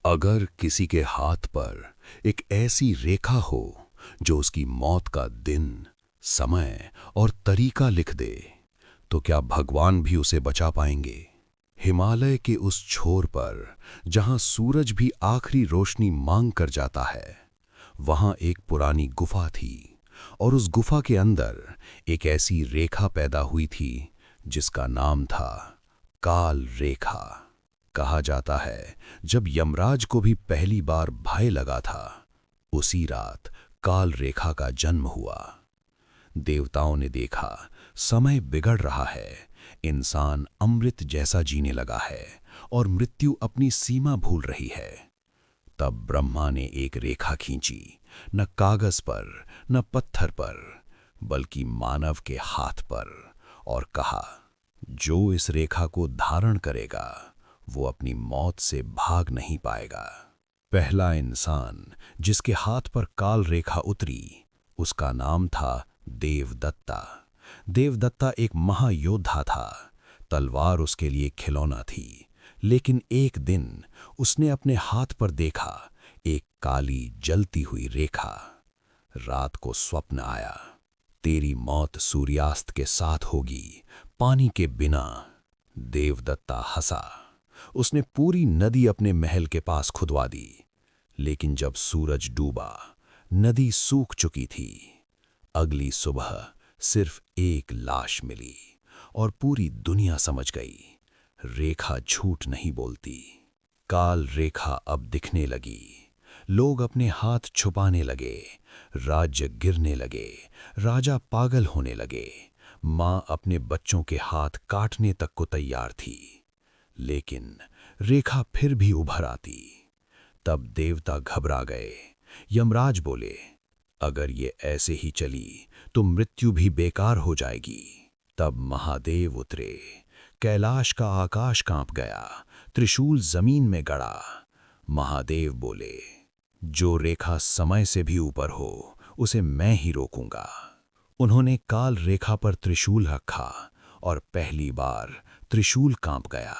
अगर किसी के हाथ पर एक ऐसी रेखा हो जो उसकी मौत का दिन, समय और तरीका लिख दे, तो क्या भगवान भी उसे बचा पाएंगे? हिमालय के उस छोर पर जहां सूरज भी आखिरी रोशनी मांग कर जाता है, वहां एक पुरानी गुफा थी और उस गुफा के अंदर एक ऐसी रेखा पैदा हुई थी जिसका नाम था काल रेखा। कहा जाता है जब यमराज को भी पहली बार भय लगा था, उसी रात काल रेखा का जन्म हुआ। देवताओं ने देखा समय बिगड़ रहा है, इंसान अमृत जैसा जीने लगा है और मृत्यु अपनी सीमा भूल रही है। तब ब्रह्मा ने एक रेखा खींची, न कागज पर न पत्थर पर, बल्कि मानव के हाथ पर, और कहा, जो इस रेखा को धारण करेगा वो अपनी मौत से भाग नहीं पाएगा। पहला इंसान जिसके हाथ पर काल रेखा उतरी, उसका नाम था देवदत्ता। देवदत्ता एक महायोद्धा था। तलवार उसके लिए खिलौना थी, लेकिन एक दिन उसने अपने हाथ पर देखा एक काली जलती हुई रेखा। रात को स्वप्न आया, तेरी मौत सूर्यास्त के साथ होगी, पानी के बिना। देवदत्ता हंसा। उसने पूरी नदी अपने महल के पास खुदवा दी, लेकिन जब सूरज डूबा, नदी सूख चुकी थी। अगली सुबह सिर्फ एक लाश मिली और पूरी दुनिया समझ गई, रेखा झूठ नहीं बोलती। काल रेखा अब दिखने लगी। लोग अपने हाथ छुपाने लगे, राज्य गिरने लगे, राजा पागल होने लगे, माँ अपने बच्चों के हाथ काटने तक को तैयार थी। लेकिन रेखा फिर भी उभर आती। तब देवता घबरा गए। यमराज बोले, अगर ये ऐसे ही चली तो मृत्यु भी बेकार हो जाएगी। तब महादेव उतरे। कैलाश का आकाश कांप गया, त्रिशूल जमीन में गड़ा। महादेव बोले, जो रेखा समय से भी ऊपर हो उसे मैं ही रोकूंगा। उन्होंने काल रेखा पर त्रिशूल रखा और पहली बार त्रिशूल कांप गया।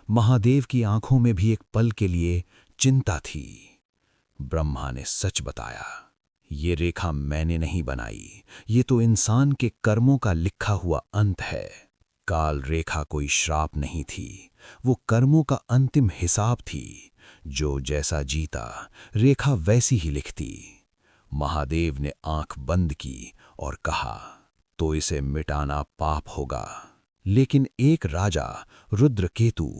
महादेव की आंखों में भी एक पल के लिए चिंता थी। ब्रह्मा ने सच बताया, ये रेखा मैंने नहीं बनाई, ये तो इंसान के कर्मों का लिखा हुआ अंत है। काल रेखा कोई श्राप नहीं थी, वो कर्मों का अंतिम हिसाब थी। जो जैसा जीता, रेखा वैसी ही लिखती। महादेव ने आंख बंद की और कहा, तो इसे मिटाना पाप होगा। लेकिन एक राजा रुद्रकेतु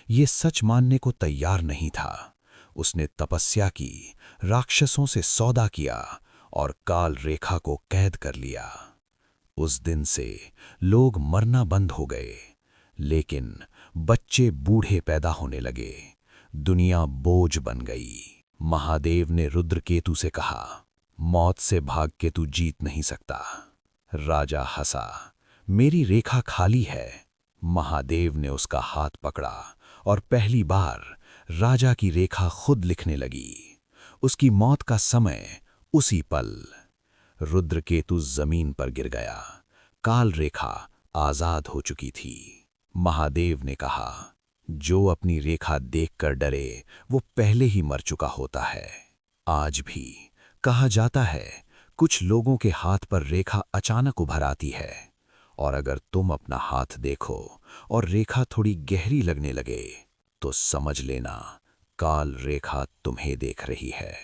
ये सच मानने को तैयार नहीं था। उसने तपस्या की, राक्षसों से सौदा किया और काल रेखा को कैद कर लिया। उस दिन से लोग मरना बंद हो गए, लेकिन बच्चे बूढ़े पैदा होने लगे। दुनिया बोझ बन गई। महादेव ने रुद्रकेतु से कहा, मौत से भाग के तू जीत नहीं सकता। राजा हंसा, मेरी रेखा खाली है। महादेव ने उसका हाथ पकड़ा और पहली बार राजा की रेखा खुद लिखने लगी। उसकी मौत का समय उसी पल। रुद्रकेतु जमीन पर गिर गया। काल रेखा आजाद हो चुकी थी। महादेव ने कहा, जो अपनी रेखा देखकर डरे वो पहले ही मर चुका होता है। आज भी कहा जाता है, कुछ लोगों के हाथ पर रेखा अचानक उभर आती है, और अगर तुम अपना हाथ देखो और रेखा थोड़ी गहरी लगने लगे, तो समझ लेना काल रेखा तुम्हें देख रही है।